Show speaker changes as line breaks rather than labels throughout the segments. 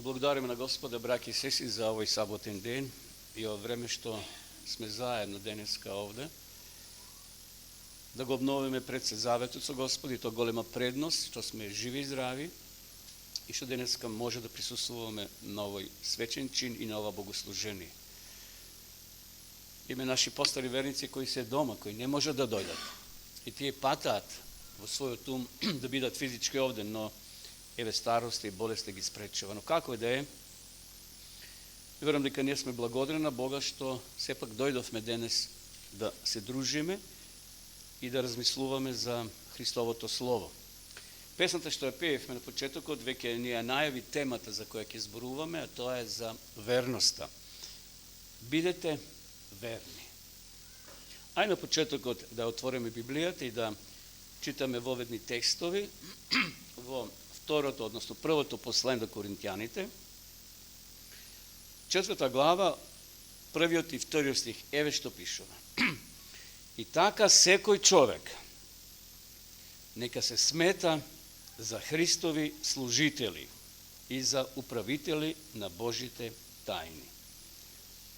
Благодарим на Господа, браки и сестри, за овој саботен ден и ово време што сме заедно денеска овде. Да го обновиме пред се заветот со Господ, и тоа голема предност, што сме живи и здрави и што денеска може да присуствуваме на овој свечен чин и на ова богослужение. Има наши постари верници кои се дома, кои не можат да дојдат. И тие патаат во својот ум да бидат физички овде, но еве старост и болест ги спречува. Но како и да е, верувам дека ние сме благодарни на Бога што сепак дојдовме денес да се дружиме и да размислуваме за Христовото Слово. Песната што ја пеевме на почетокот веќе ни ја најави темата за која ќе зборуваме, а тоа е за верноста. Бидете верни. Ај на почетокот да отвориме Библијата и да читаме воведни текстови во второто, односно првото послание до Коринтијаните, 4 глава, првиот и вториот стих, еве што пишува. И така секој човек нека се смета за Христови служители и за управители на Божите тајни.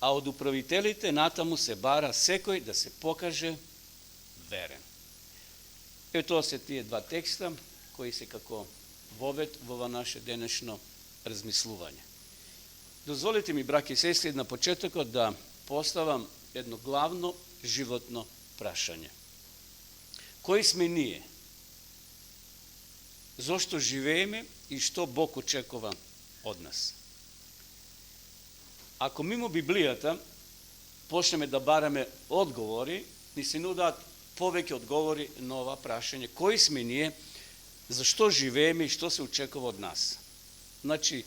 А од управителите натаму се бара секој да се покаже верен. Е тоа се тие два текста кои се како вовед во наше денешно размислување. Дозволите ми, браки и сестри, на почетокот да поставам едно главно животно прашање. Кои сме ние? Зошто живееме и што Бог очекува од нас? Ако мимо Библијата почнеме да бараме одговори, ни се нудат повеќе одговори на ова прашање. Кои сме ние? Зашто живееме и што се очекува од нас? Значи,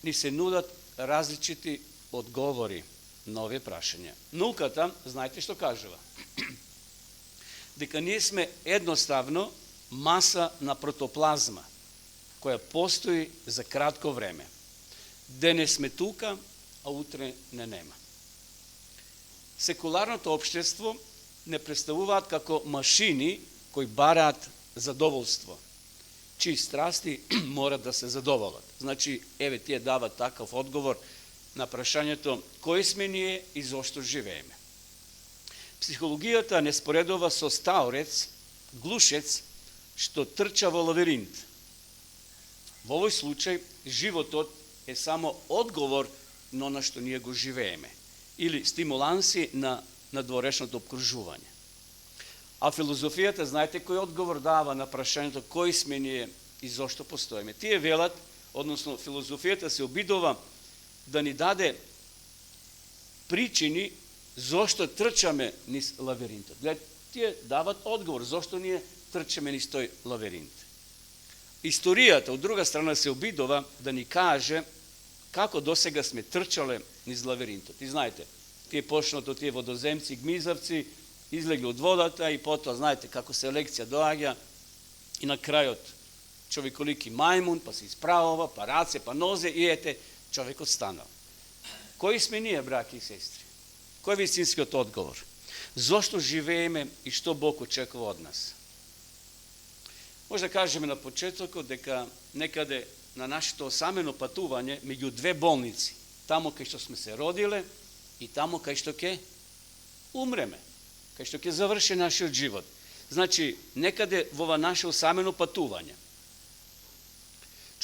ни се нудат различити одговори на овие прашања. Науката, знаете што кажува? Дека ние сме едноставно маса на протоплазма, која постои за кратко време. Денес сме тука, а утре не нема. Секуларното општество не представуваат како машини кои бараат задоволство, чии страсти морат да се задоволат. Значи, еве тие дават такав одговор на прашањето кои сме ние и зошто живееме. Психологијата не споредува со стаорец, глушец, што трча во лавиринт. Во овој случај, животот е само одговор на она што ние го живееме, или стимуланси на надворешното обкружување. А филозофијата, знаете кој одговор дава на прашањето кои сме ние и зошто постоиме? Тие велат, односно филозофијата се обидува да ни даде причини зошто трчаме низ лавиринтот. Тие дават одговор зошто ние трчаме низ тој лавиринт. Историјата, од друга страна, се обидува да ни каже како досега сме трчале низ лавиринтот. И знаете, тие почнат од тие водоземци, гмизавци, излегли од водата и потоа, знаете, како селекција доаѓа и на крајот човеколики мајмун, па се исправува, па раце, па нозе и ете, човекот станал. Кои сме ние, браки и сестри? Кој е вистинскиот одговор? Зошто живееме и што Бог очекува од нас? Може да кажеме на почетокот дека некаде на нашето осамено патување меѓу две болници, тамо кај што сме се родиле и тамо кај што ќе умреме, кај што ќе заврши нашиот живот. Значи, некаде во ова наше осамено патување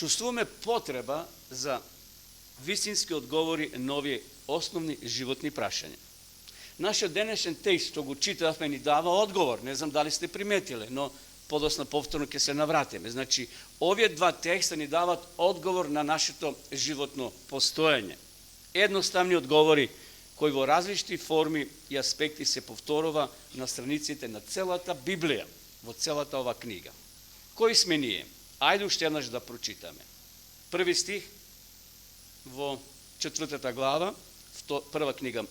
чувствуваме потреба за вистински одговори на овие основни животни прашања. Нашиот денешен текст што го читавме ни дава одговор, не знам дали сте приметиле, но подосна повторно ќе се навратиме. Значи, овие два текста ни дават одговор на нашето животно постоење. Едноставни одговори кои во различни форми и аспекти се повторува на страниците на целата Библија, во целата ова книга. Кои сме ние? Ајде уште еднаш да прочитаме. Први стих во 4 глава, прва книга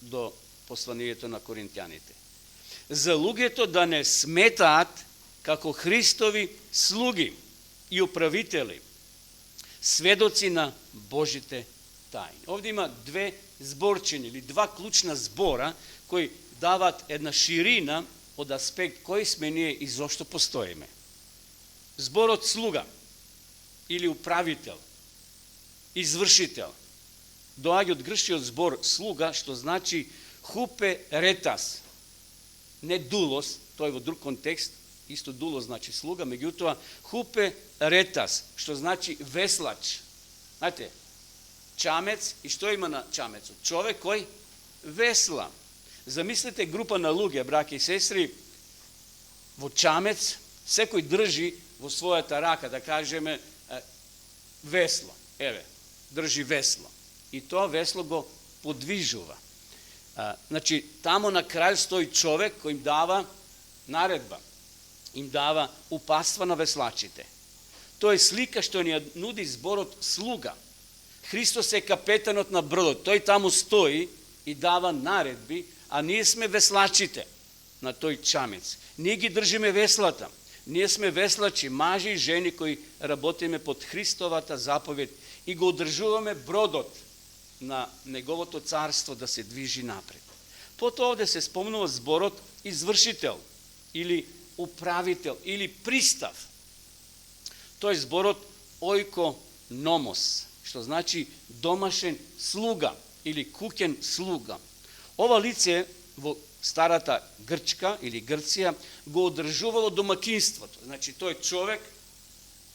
до посланието на Коринтијаните. За луѓето да не сметаат како Христови слуги и управители, сведоци на Божите тајни. Овде има две зборчини или два клучна збора кои дават една ширина од аспект кои сме ние и зошто постоиме. Зборот слуга или управител izvršitelj. Doaѓа од грчкиот збор слуга, што значи хупе ретас. Не дулос, тој во друг контекст, исто дулос значи слуга, меѓутоа хупе ретас, што значи веслач. Знаете, чамец, и што има на чамецот? Човек кој весла. Замислете група на луѓе, браќа и сестри, во чамец, секој држи во својата рака, да кажеме, весло. Еве, држи весло. И тоа весло го подвижува. Значи, тамо на крај стои човек кој им дава наредба, им дава упатства на веслачите. Тоа е слика што ни нуди зборот слуга. Христос е капетанот на бродот. Тој таму стои и дава наредби, а ние сме веслачите на тој чамец. Ние ги држиме веслата. Ние сме веслачи, мажи и жени кои работиме под Христовата заповед и го одржуваме бродот на неговото царство да се движи напред. Потоа овде се спомнува зборот извршител или управител или пристав. Тој зборот ојкономос, што значи домашен слуга или куќен слуга. Ова лице во старата Грчка или Грција го одржувало домакинството. Значи тој човек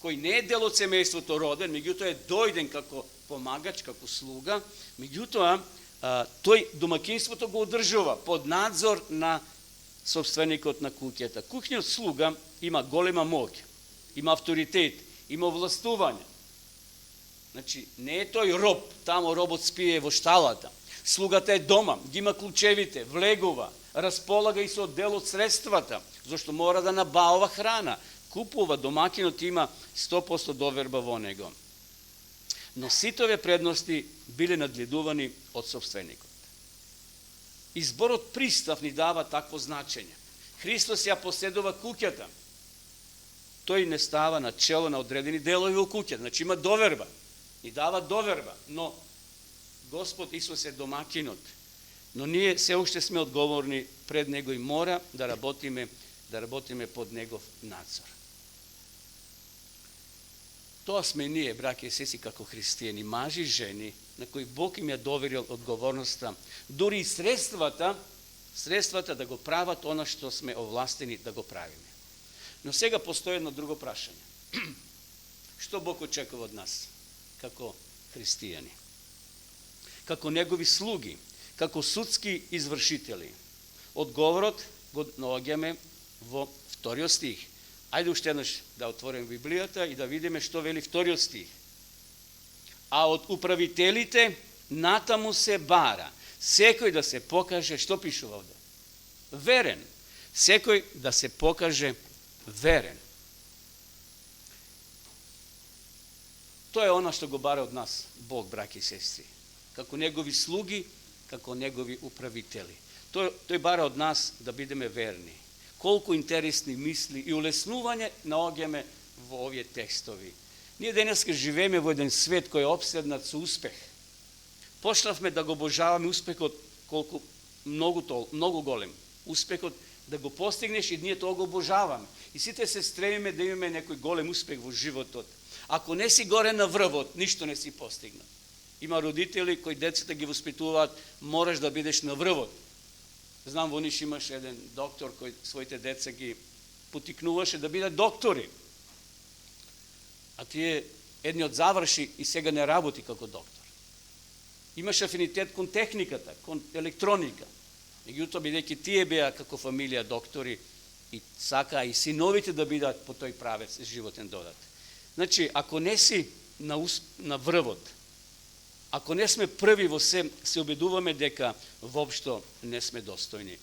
кој не е дел од семејството роден, меѓутоа е дојден како помагач, како слуга, меѓутоа тој домакинството го одржува под надзор на собственикот на куќата. Куќниот слуга има голема моќ, има авторитет, има властување. Значи, не е тој роб, тамо робот спие во шталата. Слугата е дома, ги има клучевите, влегува, располага и со дел од средствата, зашто мора да набавува храна, купува, домакинот има 100% доверба во него. Но сите овие предности биле надгледувани од собственикот. Изборот пристав ни дава такво значење. Христос ја поседува куќата. Тој не става на чело на одредени делови во куќата, значи има доверба. Ни дава доверба, но Господ Исус е домакинот. Но ние се уште сме одговорни пред Него и мора да работиме под Негов надзор. Тоа сме ние, браќа и сестри, како христијани, мажи и жени, на кои Бог им ја доверил одговорноста, дури и средствата да го прават она што сме овластени да го правиме. Но сега постои едно друго прашање. Што Бог очекува од нас, како христијани? Како Негови слуги, како судски извршители? Одговорот го наоѓаме во вториот стих. Ајде уште еднаш да отворим Библијата и да видиме што вели вториот стих. А од управителите натаму се бара секој да се покаже, што пишува овде? Верен. Секој да се покаже верен. Тоа е она што го бара од нас Бог, браќи и сестри. Како Негови слуги, како Негови управители. Тој бара од нас да бидеме верни. Колку интересни мисли и улеснување наоѓаме во овие текстови. Ние денеска живееме во еден свет кој е обседнат со успех. Почнавме да го обожаваме успехот колку многу голем. Успехот да го постигнеш и ние тоа го обожаваме. И сите се стремиме да имаме некој голем успех во животот. Ако не си горе на врвот, ништо не си постигнал. Има родители кои децата ги воспитуваат, мораш да бидеш на врвот. Знам, во Ниш имаше еден доктор кој своите деца ги потикнуваше да бидат доктори. А тие едниот заврши и сега не работи како доктор. Имаше афинитет кон техниката, кон електроника. Меѓутоа, бидејќи тие беа како фамилија доктори и сака и синовите да бидат по тој правец животен додат. Значи, ако не си на врвот, ако не сме први во се убедуваме дека воопшто не сме достојни.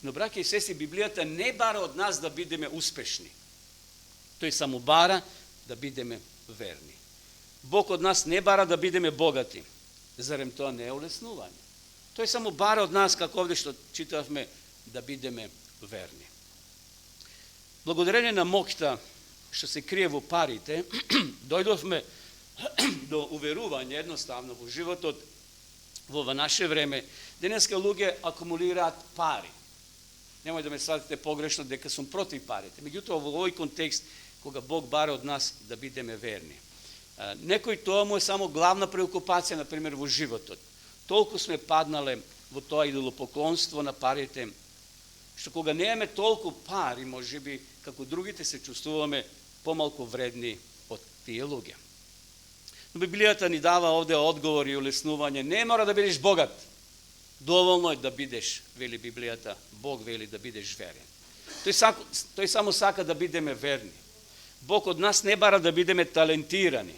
Но, браќа и сестри, Библијата не бара од нас да бидеме успешни. Тој само бара да бидеме верни. Бог од нас не бара да бидеме богати. Зарем тоа не е улеснување? Тој само бара од нас, како овде што читавме, да бидеме верни. Благодарение на моќта што се крие во парите, дојдовме до уверување едноставно во животот во наше време. Денеска луѓе акумулираат пари. Немој да ме сватите погрешно дека сум против парите. Меѓутоа во овој контекст, кога Бог бара од нас да бидеме верни. Некој тоа му е само главна преокупација, например, во животот. Толку сме паднале во тоа идолопоклонство на парите, што кога немаме толку пари, може би, како другите се чувствуваме помалку вредни од тие луѓе. Но Библијата ни дава овде одговор и улеснување. Не мора да бидеш богат. Доволно е да бидеш, вели Библијата, Бог вели да бидеш верен. Тој само сака да бидеме верни. Бог од нас не бара да бидеме талентирани.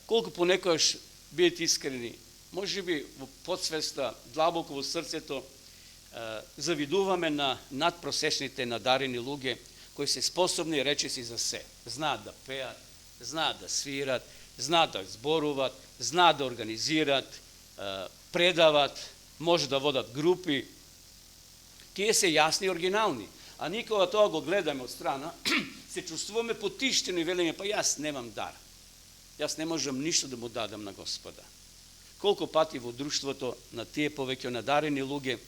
Колку понекогаш, бидете искрени, може би во подсвеста, длабоко во срцето, завидуваме на надпросечните надарени луѓе кои се способни речиси за се. Знаат да пеат, знаат да свират, знаат да зборуват, знаат да организират, предават, може да водат групи. Тие се јасни и оригинални. А никога тоа го гледаме од страна, се чувствуваме потиштени и велиме, па јас немам дар. Јас не можам ништо да му дадам на Господа. Колку пати во друштвото на тие повеќе надарени луѓе,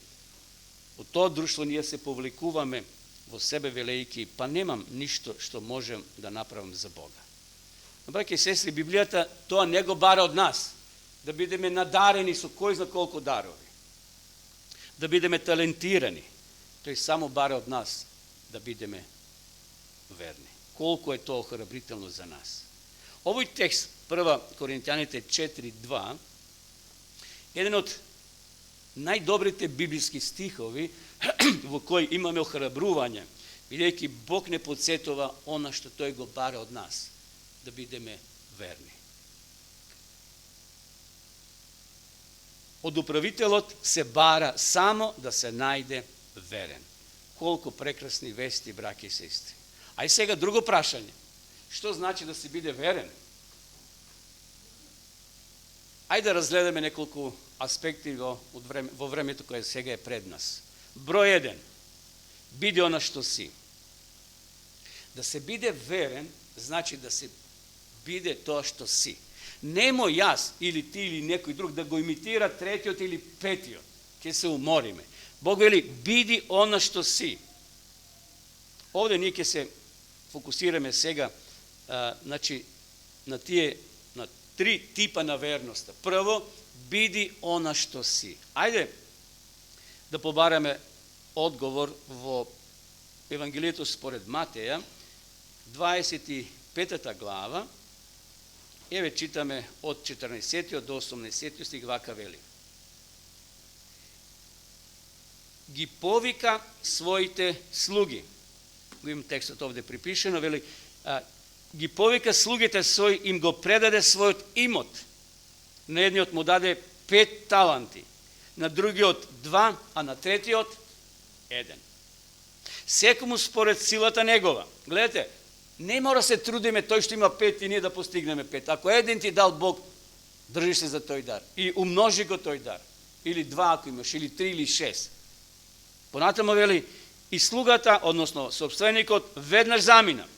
во тоа друштво ние се повлекуваме во себе велејки, па немам ништо што можем да направам за Бога. Браќи и сестри, Библијата тоа не го бара од нас, да бидеме надарени со кој зна колку дарови, да бидеме талентирани. Тој само бара од нас да бидеме верни. Колку е тоа охрабрително за нас. Овој текст, 1 Коринтјаните 4:2, еден од најдобрите библиски стихови во кои имаме охрабрување, бидејќи Бог не подсетува она што тој го бара од нас, да бидеме верни. Од управителот се бара само да се најде верен. Колку прекрасни вести, браќи и сестри. А и сега друго прашање. Што значи да се биде верен? Ајде да разгледаме неколку аспекти во времето кое сега е пред нас. Број 1. Биди она што си. Да се биде верен, значи да се биде тоа што си. Немо јас или ти или некој друг да го имитира третиот или петиот. Ке се умориме. Бог вели, биди она што си. Овде ние ќе се фокусираме сега на тие три типа на верноста. Прво, биди она што си. Ајде да побараме одговор во Евангелието според Матеја, 25 глава. Еве читаме од 14 до 18 стих, вака вели. Ги повика своите слуги. Го имам текстот овде припишено, вели, ги повика слугите своји, им го предаде својот имот. На едниот му даде 5 таланти, на другиот 2, а на третиот 1. Секому според силата негова. Гледате, не мора се трудиме тој што има 5 и ние да постигнеме 5. Ако еден ти дал Бог, држи се за тој дар и умножи го тој дар. Или 2 ако имаш, или 3 или 6. Понатаму вели, и слугата, односно собственикот, веднаш замина.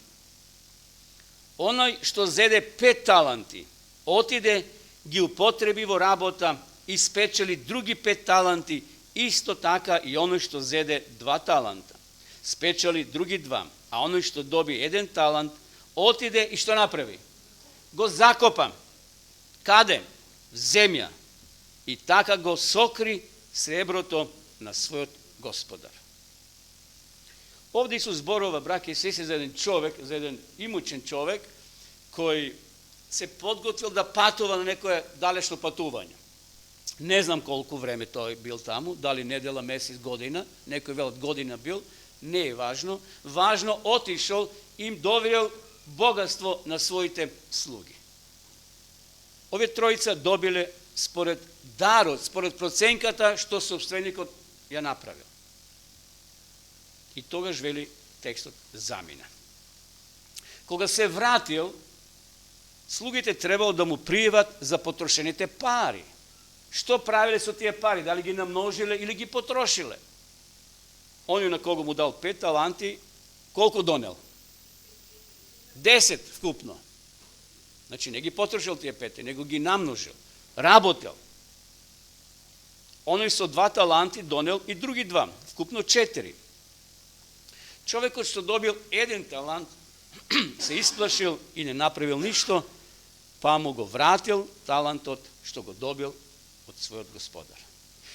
Оној што зеде 5 таланти, отиде, ги употреби во работа и спечели други 5 таланти, исто така и оној што зеде 2 таланта. Спечели други 2, а оној што доби 1 талант, отиде и што направи? Го закопа. Каде? В земја. И така го сокри среброто на својот господар. Овде Исус зборува, браќи и сестри, за еден човек, за еден имучен човек, кој се подготвил да патува на некое далечно патување. Не знам колку време тој бил таму, дали недела, месец, година, некој велат година бил, не е важно. Важно, отишол, им доверил богатство на своите слуги. Овие тројца добиле според дарот, според проценката што собственикот ја направил. И тогаш вели текстот замина. Кога се вратил, слугите требало да му пријават за потрошените пари. Што правиле со тие пари? Дали ги намножиле или ги потрошиле? Оној на кого му дал 5 таланти, колку донел? 10 вкупно. Значи не ги потрошил тие 5, него ги намножил. Работел. Оној со 2 таланти донел и други 2, вкупно 4. Човекот што добил 1 талант, se isplašil i ne napravil ništo, pa mu go vratil talentot što go dobil od svojeg gospodara.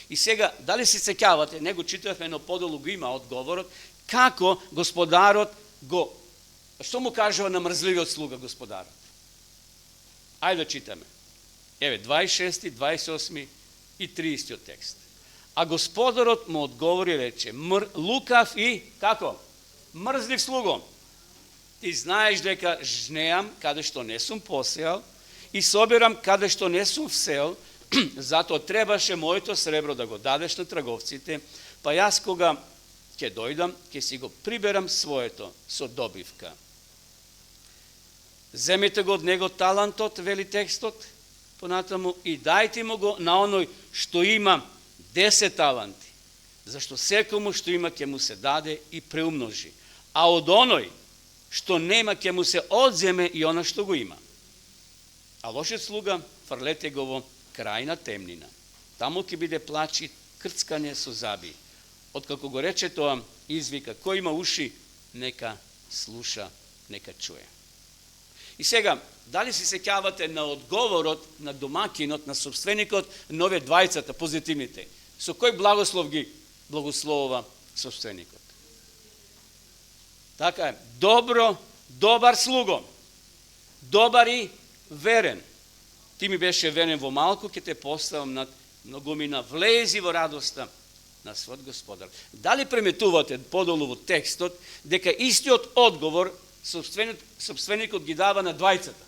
I сега, дали се сеќавате, него читавме едно подолу го има одговорот, како господарот го, што му кажува на мрзливиот слуга господарот? Ајде да читаме. Еве, 26, 28 и 30 текст. А господарот му одговори и рече, лукав и, како? Мрзлив слуго. Ти знаеш дека жнеам каде што не сум посеал и собирам каде што не сум всел, зато требаше моето сребро да го дадеш на трговците, па јас кога ќе дојдам, ќе си го приберам своето со добивка. Земете го од него талантот, вели текстот, понатаму, и дајте му го на оној што има 10 таланти, зашто секому што има ќе му се даде и преумножи, а од оној што нема ќе му се одземе и она што го има. А лошиот слуга фрлете го во крајна темнина. Таму ќе биде плач и крцкање со заби. Откако го рече тоа, извика, кој има уши, нека слуша, нека чуе. И сега, дали се сеќавате на одговорот на домакинот, на собственикот, на овие двајцата, позитивните? Со кој благослов ги благословува собственикот? Така е, добар слуго, добар и верен. Ти ми беше верен во малку, ќе те поставам над многумина, влези во радоста на својот господар. Дали приметувате подолу во текстот, дека истиот одговор собственикот ги дава на двајцата?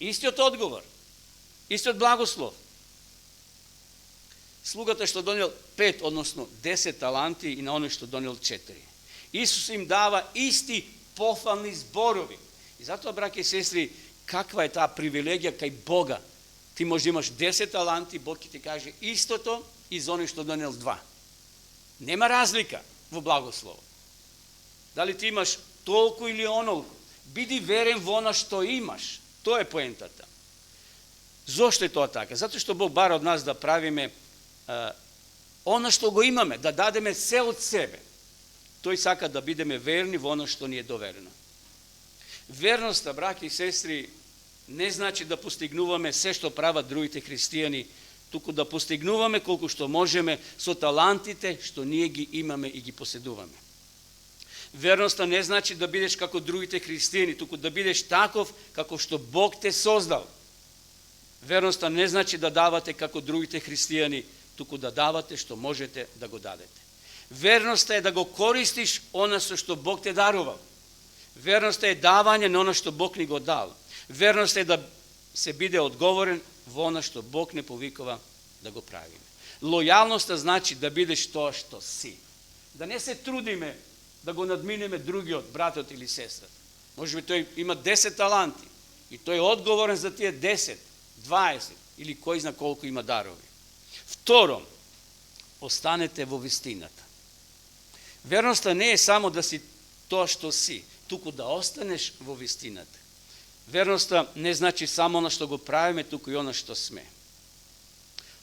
Истиот одговор, истиот благослов. Слугата што донел 5, односно 10 таланти и на оној што донел 4. Исус им дава исти пофални зборови. И затоа, браќа и сестри, каква е таа привилегија кај Бога? Ти може да имаш 10 таланти, Бог ќе ти каже истото и за оној што донел 2. Нема разлика во благословот. Дали ти имаш толку или онолку, биди верен во она што имаш. Тоа е поентата. Зошто е тоа така? Затоа што Бог бара од нас да правиме она што го имаме, да дадеме се од себе. Тој сака да бидеме верни во она што ни е доверено. Верноста, браќа и сестри, не значи да постигнуваме се што прават другите христијани, туку да постигнуваме колку што можеме со талантите што ние ги имаме и ги поседуваме. Верноста не значи да бидеш како другите христијани, туку да бидеш таков како што Бог те создал. Верноста не значи да давате како другите христијани, туку да давате што можете да го дадете. Верноста е да го користиш она со што Бог те дарувал. Верноста е давање на она што Бог ни го дал. Верност е да се биде одговорен во она што Бог не повикува да го правиме. Лојалноста значи да бидеш тоа што си. Да не се трудиме да го надминеме другиот, братот или сестрата. Може би тој има 10 таланти и тој е одговорен за тие 10, 20 или кој зна колку има дарови. Второ, останете во вистината. Верноста не е само да си тоа што си, туку да останеш во вистината. Верноста не значи само она што го правиме, туку и она што сме.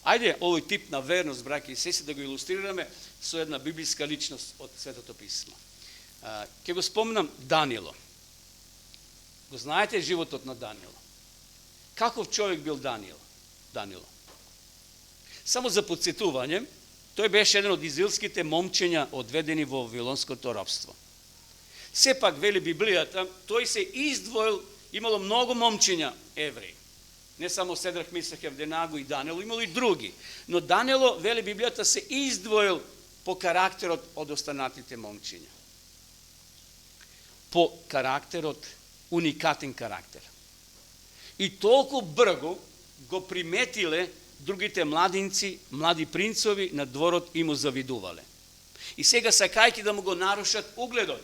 Ајде овој тип на верност, браќа и сестри, да го илустрираме со една библиска личност од Светото писмо. Ќе го спомнам Данило. Го знаете животот на Данило. Каков човек бил Данило? Само за подсетување, тој беше еден од израелските момчиња одведени во вавилонското робство. Сепак, вели Библијата, тој се издвоил. Имало многу момчиња евреи. Не само Седрах, Мисах, Авденаго и Данило, имало и други. Но Данило, вели Библијата, се издвоил по карактерот од останатите момчиња. По карактерот, уникатен карактер. И толку брго го приметиле другите младинци, млади принцови на дворот и му завидувале. И сега сакајќи да му го нарушат угледот,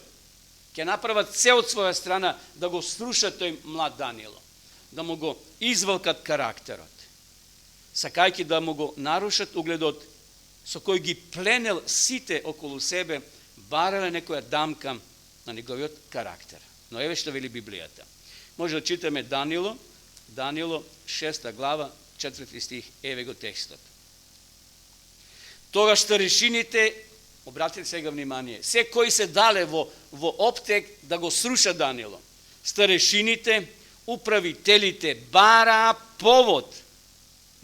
ќе направат се од своја страна да го срушат тој млад Данило, да му го извалкат карактерот. Сакајќи да му го нарушат угледот со кој ги пленел сите околу себе, барале некоја дамка на неговиот карактер. Но еве што вели Библијата. Може да читаме Данило 6 глава, 4 стих, еве го текстот. Тогаш старешините, обратите сега внимание, се кои се дале во оптек да го сруша Данило, старешините, управителите бара повод,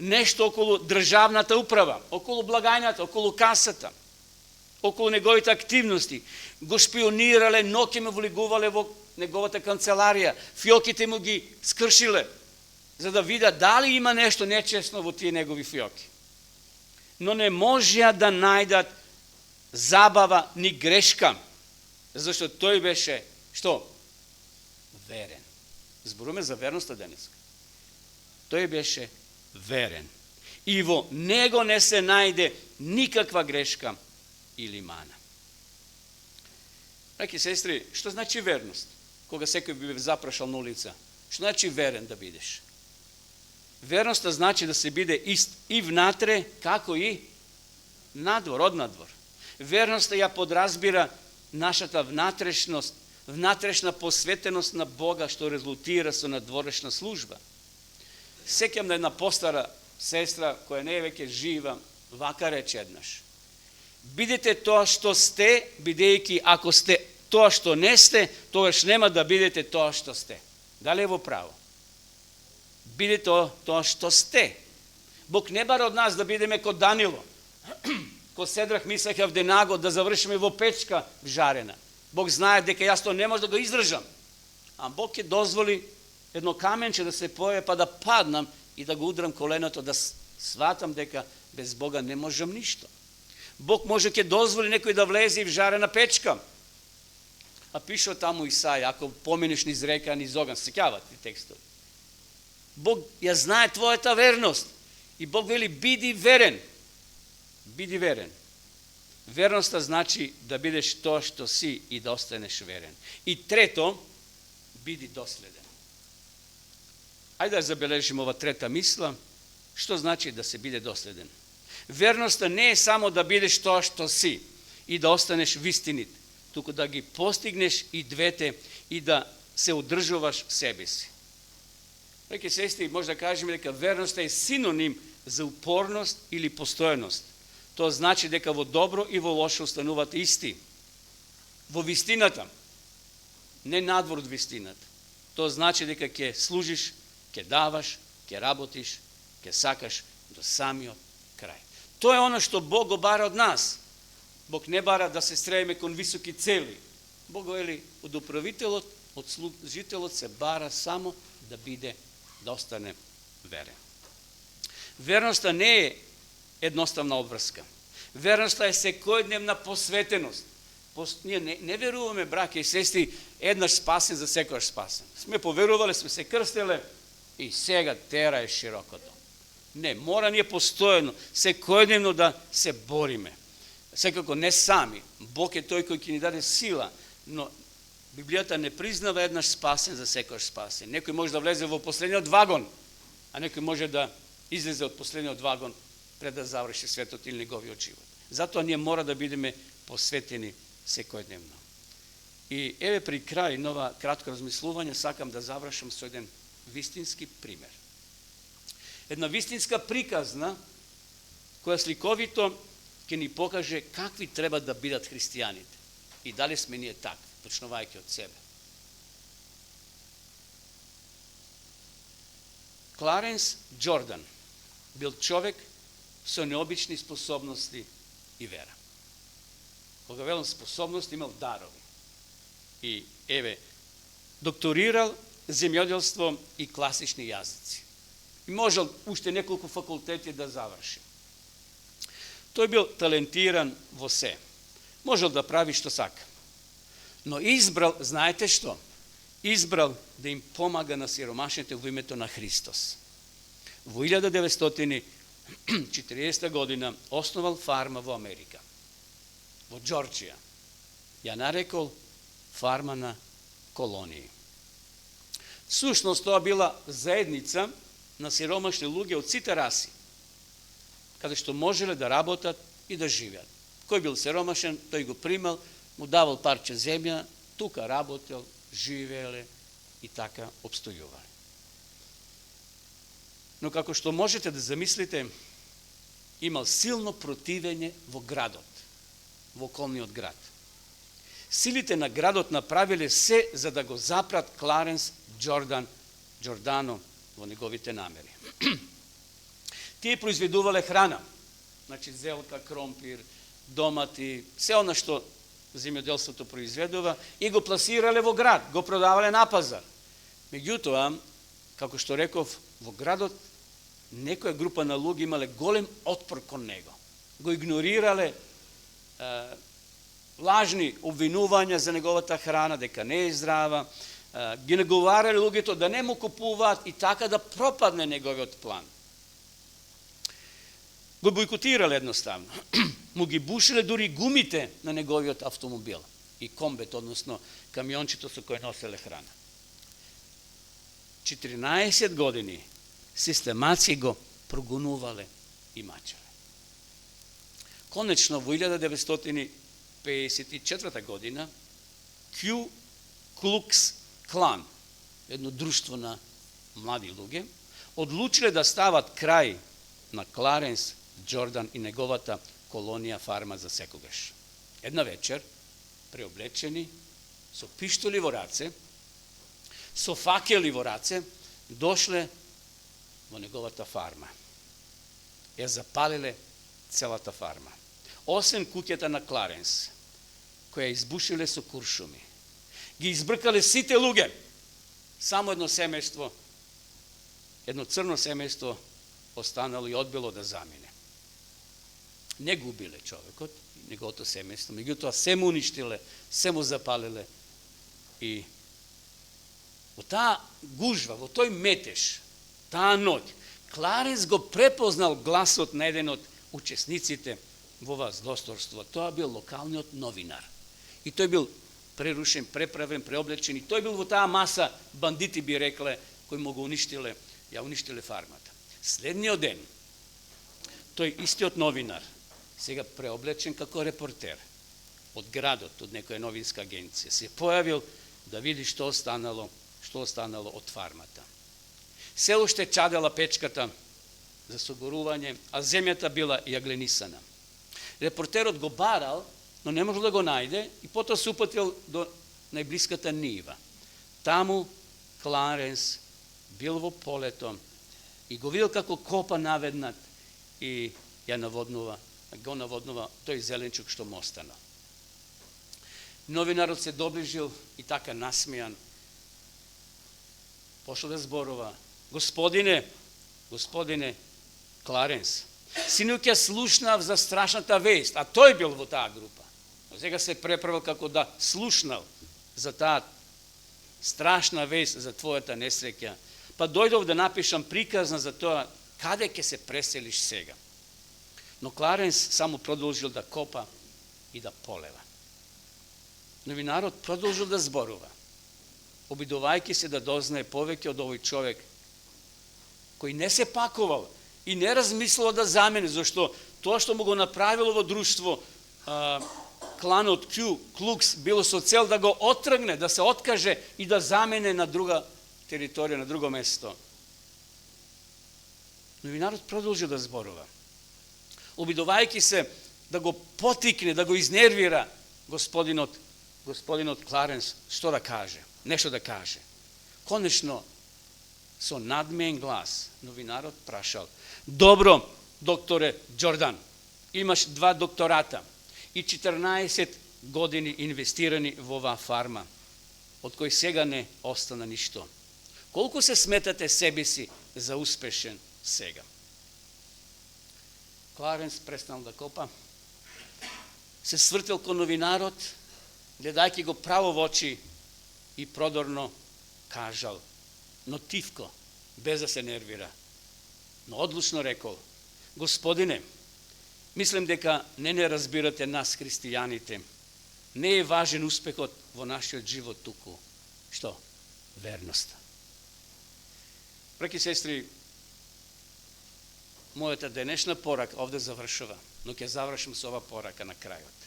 нещо около државната управа, около благајната, околу касата, околу неговите активности. Го шпионирале, ноќе му влегувале во неговата канцеларија, фиоките му ги скршиле, за да видат дали има нещо нечестно во тие негови фиоки. Но не можеа да најдат забава ни грешка, зашто тој беше, што? Верен. Зборуваме за верноста денеска. Тој беше верен. И во него не се најде никаква грешка или мана. Браќи и сестри, што значи верност? Кога секој би запрашал на улица, што значи верен да бидеш? Верноста значи да се биде ист и внатре, како и надвор, однадвор. Верноста ја подразбира нашата внатрешност, внатрешна посветеност на Бога, што резултира со надворешна служба. Сеќам на една постара сестра, која не е веќе жива, вака рече еднаш: бидете тоа што сте, бидејќи ако сте тоа што не сте, тогаш нема да бидете тоа што сте. Дали е во право? Бидете тоа што сте. Бог не бара од нас да бидеме ко Данило, ко Седрах, Мисах и Авденаго, да завршиме во печка жарена. Бог знае дека јас тоа не може да го издржам. А Бог ќе дозволи едно каменче да се појави, па да паднам и да го удрам коленото, да сватам дека без Бога не можам ништо. Бог може ќе дозволи некој да влезе в жарена печка. А пишува таму Исаја, ако поминеш низ река, низ оган, сеќават ти текстови. Бог ја знае твојата верност. И Бог вели, биди верен. Биди верен. Верноста значи да бидеш тоа што си и да останеш верен. И трето, биди доследен. Ајде да забележим ова трета мисла, што значи да се биде доследен. Верноста не е само да бидеш тоа што си и да останеш вистините, туку да ги постигнеш и двете и да се одржуваш себе си. Браќи и сестри, може да кажеме дека верноста е синоним за упорност или постојаност. Тоа значи дека во добро и во лошо останувате исти. Во вистината, не надвор од вистината. Тоа значи дека ќе служиш, ќе даваш, ќе работиш, ќе сакаш до самиот крај. Тоа е оно што Бог го бара од нас. Бог не бара да се стремиме кон високи цели. Бог вели од управителот, од служителот се бара само да биде, да остане верен. Верноста не е едноставна обврска. Верноста е секојдневна посветеност. Ние не веруваме, браќа и сестри, еднаш спасен за секојаш спасен. Сме поверувале, сме се крстеле и сега тера е широкото. Не, мора ние постојано, секојдневно да се бориме. Секако не сами. Бог е тој кој ќе ни даде сила, но Библијата не признава еднаш спасен за секојаш спасен. Некој може да влезе во последниот вагон, а некој може да излезе од последниот вагон пред да заврши светот или неговиот живот. Затоа ние мора да бидеме посветени секојдневно. И еве при крај на ова кратко размислување сакам да завршам со еден вистински пример. Една вистинска приказна која сликовито ќе ни покаже какви треба да бидат христијаните и дали сме ние такви, почнувајќи од себе. Кларенс Джордан бил човек со необични способности и вера. Кога велам способности, имал дарови. И еве, докторирал земјоделство и класични јазици. И можел уште неколку факултети да заврши. Тој бил талентиран во се. Можел да прави што сака. Но избрал, знаете што? Избрал да им помага на сиромашните во името на Христос. Во 1940 година основал фарма во Америка, во Џорџија. Ја нарекол фарма на колонии. Сушност тоа била заедница на сиромашни луѓе од сите раси, каде што можеле да работат и да живеат. Кој бил сиромашен, тој го примал, му давал парче земја, тука работел, живееле и така обстојувале. Но како што можете да замислите, имал силно противење во градот, во околниот град. Силите на градот направиле се за да го запрат Кларенс Джордано во неговите намери. Тие произведувале храна, значи зелка, кромпир, домати, се она што земјоделството произведува, и го пласирале во град, го продавале на пазар. Меѓутоа, како што реков, во градот некоја група на луѓе имале голем отпор кон него. Го игнорирале, лажни обвинувања за неговата храна, дека не е здрава, ги наговарале луѓето да не му купуваат и така да пропадне неговиот план. Го бойкотирале едноставно. Му ги бушиле дури гумите на неговиот автомобил и комбет, односно камиончето со кој носеле храна. 14 години систематски го прогонувале и мачале. Конечно, во 1954 година Ку Клукс Клан, едно друштво на млади луѓе, одлучиле да стават крај на Кларенс Джордан и неговата колонија фарма за секогаш. Една вечер, преоблечени, со пиштоли во раце, со факели во раце, дошле во неговата фарма. Ја запалиле целата фарма. Освен куќата на Кларенс, која избушиле со куршуми. Ги избркале сите луѓе. Само едно семејство, едно црно семејство останало и одбило да замине. Не губиле човекот, неговото семејство, меѓутоа се му уништиле, се му запалиле и во таа гужва, во тој метеж, таа ноќ, Кларенс го препознал гласот на еден од учесниците во ова злосторство. Тоа бил локалниот новинар. И тој бил прерушен, преправен, преоблечен, и тој бил во таа маса бандити, би рекле, кои му го уништиле, ја уништиле фармата. Следниот ден, тој истиот новинар, сега преоблечен како репортер од градот, од некоја новинска агенција, се појавил да види што останало од фармата. Се уште чадела печката за согорување, а земјата била јагленисана. Репортерот го барал, но не можел да го најде и потоа се упатил до најблиската нива. Таму Кларенс бил во полето и го видел како копа наведнат и го наводнува тој зеленчук што му останал. Новинарот се доближил и така насмејан пошел да зборува: Господине Кларенс, синуќа слушнав за страшната вест, а тој бил во таа група. Но сега се преправил како да слушнал за таа страшна вест за твојата несреќа. Па дојдов да напишам приказна за тоа каде ќе се преселиш сега. Но Кларенс само продолжил да копа и да полева. Новинарот продолжил да зборува, обидувајќи се да дознае повеќе од овој човек, кој не се пакувал и не размислил да замене, зашто тоа што му го направило во друштво кланот Ку Клукс било со цел да го отргне, да се откаже и да замене на друга територија, на друго место. Новинарот продолжил да зборува, обидувајќи се да го потикне, да го изнервира господинот Кларенс, што да каже, нешто да каже. Конечно, со надмеен глас, новинарот прашал: Добро, докторе Джордан, имаш 2 доктората и 14 години инвестирани во оваа фарма, од кој сега не остана ништо. Колку се сметате себе си за успешен сега? Кларенс престанал да копа, се свртел кон новинарот, гледајќи го право во очи и продорно кажал, но тивко, без да се нервира, но одлучно рекол: Господине, мислам дека не разбирате нас, христијаните. Не е важен успехот во нашиот живот туку. Што? Верноста. Браќи и сестри, мојата денешна порака овде завршува, но ќе завршим со ова порака на крајот.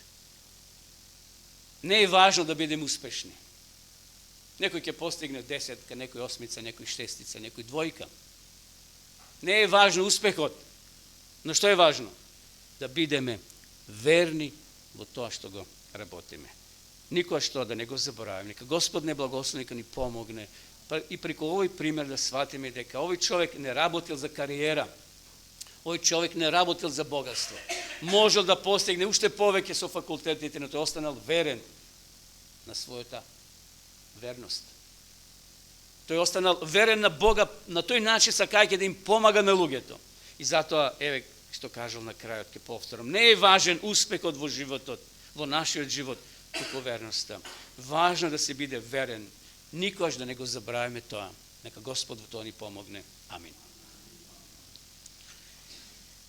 Не е важно да бидеме успешни. Некој ќе постигне 10, некој 8, некој 6, некој 2. Не е важно успехот, но што е важно? Да бидеме верни во тоа што го работиме. Никогаш тоа да не го заборавим. Нека Господ не благослови, нека ни помогне. И преку овој пример да сватиме дека овој човек не работил за кариера, овој човек не работил за богатство. Можел да постигне уште повеќе со факултетите, но тој останал верен на својата верност. Тој останал верен на Бога, на тој начин сакајќи да им помага на луѓето. И затоа, еве, што кажал на крајот, ќе повторам, не е важен успехот во животот, во нашиот живот, туку верноста. Важно да се биде верен. Никогаш да не го забравиме тоа. Нека Господ во тоа ни помогне. Амин.